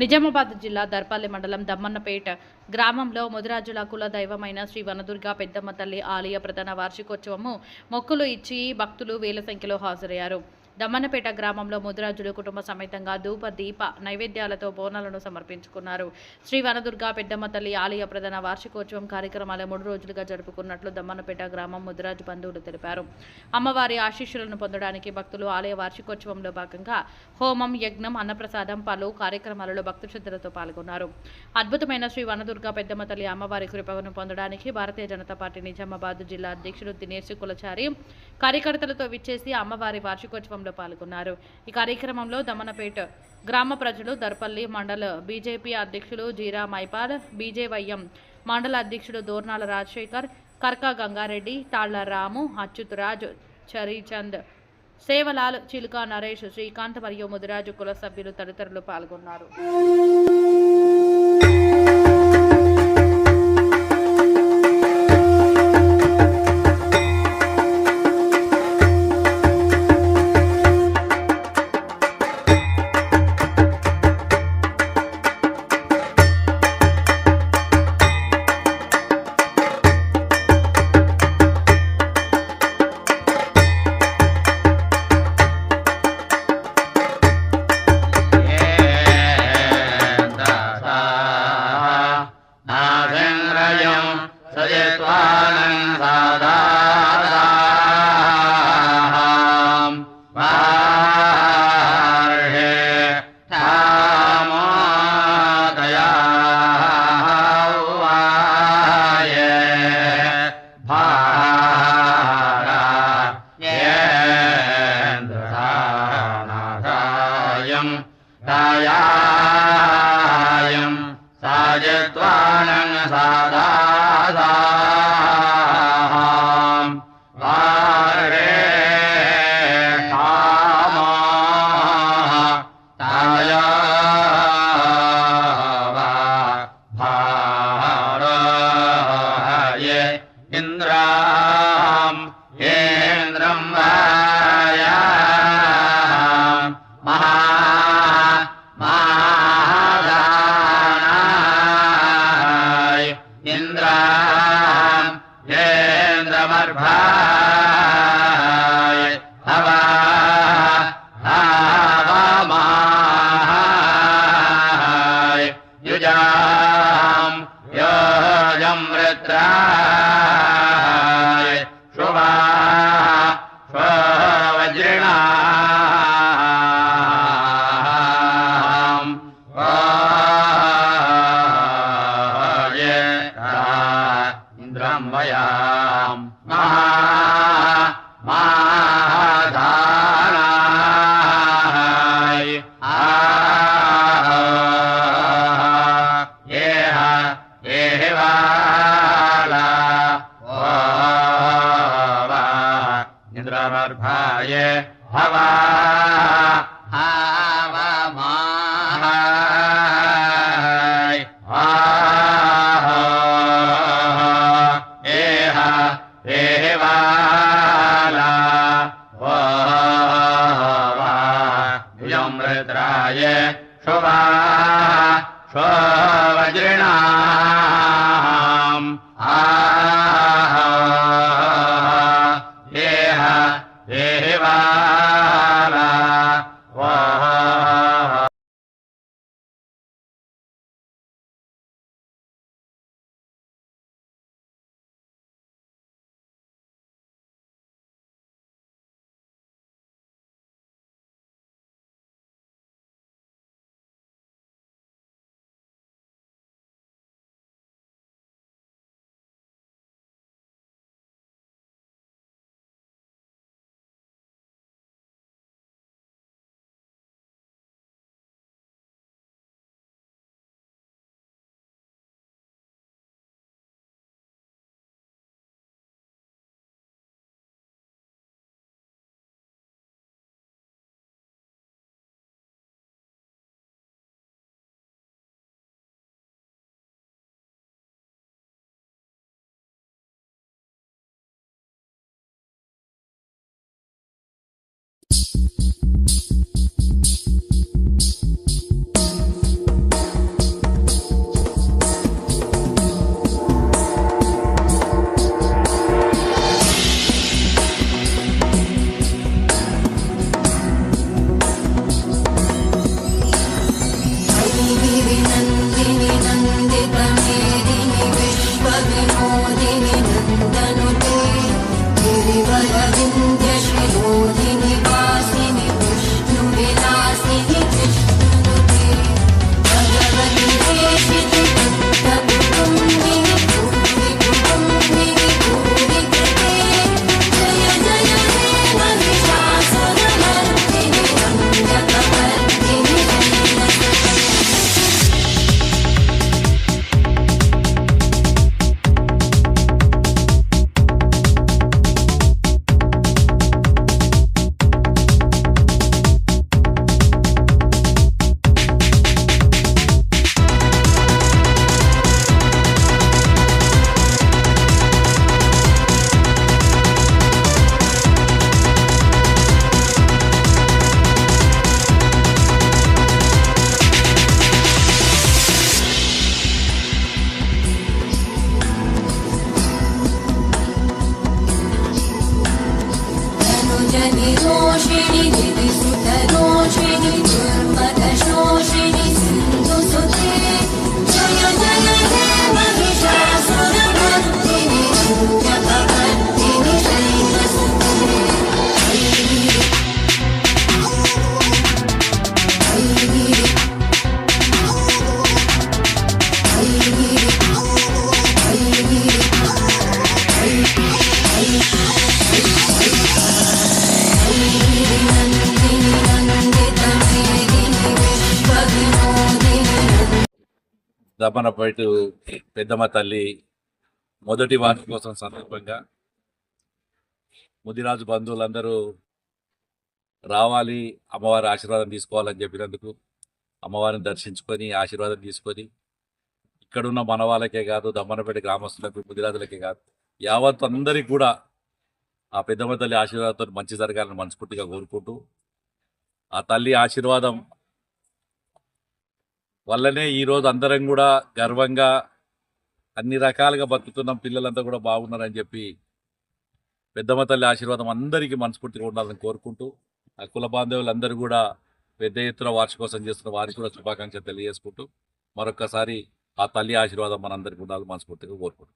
నిజామాబాద్ జిల్లా దర్పల్లి మండలం దమ్మన్నపేట గ్రామంలో ముదిరాజుల కుల దైవమైన శ్రీ వనదుర్గ పెద్దమ్మ తల్లి ఆలయ ప్రధాన వార్షికోత్సవము మొక్కులు ఇచ్చి భక్తులు వేల సంఖ్యలో హాజరయ్యారు. దమ్మన్నపేట గ్రామంలో ముదిరాజులు కుటుంబ సమేతంగా ధూప దీప నైవేద్యాలతో బోనాలను సమర్పించుకున్నారు. శ్రీ వనదుర్గ పెద్దమ్మ తల్లి ఆలయ ప్రధాన వార్షికోత్సవం కార్యక్రమాలు 3 రోజులుగా జరుపుకున్నట్లు దమ్మన్నపేట గ్రామం ముదిరాజు బంధువులు తెలిపారు. అమ్మవారి ఆశీస్సులను పొందడానికి భక్తులు ఆలయ వార్షికోత్సవంలో భాగంగా హోమం, యజ్ఞం, అన్నప్రసాదం, పలు కార్యక్రమాలలో భక్తి శ్రద్ధలతో పాల్గొన్నారు. అద్భుతమైన శ్రీ వనదుర్గ పెద్దమ్మ తల్లి అమ్మవారి కృపను పొందడానికి భారతీయ జనతా పార్టీ నిజామాబాద్ జిల్లా అధ్యక్షుడు దినేష్ కులచారి కార్యకర్తలతో విచ్చేసి అమ్మవారి వార్షికోత్సవంలో పాల్గొన్నారు. ఈ కార్యక్రమంలో దమ్మన్నపేట గ్రామ ప్రజలు, దర్పల్లి మండల బీజేపీ అధ్యక్షులు జీరా మైపాల్, బీజేవైఎం మండల అధ్యక్షుడు దోర్నాల రాజశేఖర్, కర్కా గంగారెడ్డి, తాళ్ల రాము, అచ్యుత్ రాజ్, చరీచంద్, సేవలాల్, చిలుక నరేష్, శ్రీకాంత్ మరియు ముదిరాజు కుల సభ్యులు తదితరులు పాల్గొన్నారు. दायायं साजत्वानं सादासां वारे कामा तायावा भारये इन्द्रां इन्द्रं वाया महा इंद्रमर्भाय हवा हवामाय युजां योजं वृत्राय शुभा स्ववज्रिणां इंद्रं वयां महाधानाय एहवाला इंद्रमर्भाय हवा हवामाय एहवाला युजमृत्राय शुभा स्ववज्रिणां దమ్మనపేట పెద్దమ్మ తల్లి మొదటి వార్షికోత్సవం సందర్భంగా ముదిరాజు బంధువులందరూ రావాలి, అమ్మవారి ఆశీర్వాదం తీసుకోవాలని చెప్పినందుకు అమ్మవారిని దర్శించుకొని ఆశీర్వాదం తీసుకొని ఇక్కడున్న మన వాళ్ళకే కాదు, దమ్మనపేట గ్రామస్తులకు, ముదిరాజులకే కాదు, యావత్ అందరికీ కూడా ఆ పెద్దమ్మ తల్లి ఆశీర్వాదంతో మంచి జరగాలని మనస్ఫూర్తిగా కోరుకుంటూ, ఆ తల్లి ఆశీర్వాదం వల్లనే ఈరోజు అందరం కూడా గర్వంగా అన్ని రకాలుగా బతుకుతున్నాం, పిల్లలంతా కూడా బాగున్నారని చెప్పి పెద్దమ్మ తల్లి ఆశీర్వాదం అందరికీ మనస్ఫూర్తిగా ఉండాలని కోరుకుంటూ, ఆ కుల బాంధవులందరూ కూడా పెద్ద ఎత్తున వార్షికోత్సవం చేస్తున్న వారికి కూడా శుభాకాంక్షలు తెలియజేసుకుంటూ మరొకసారి ఆ తల్లి ఆశీర్వాదం మనందరికీ ఉండాలని మనస్ఫూర్తిగా కోరుకుంటున్నాం.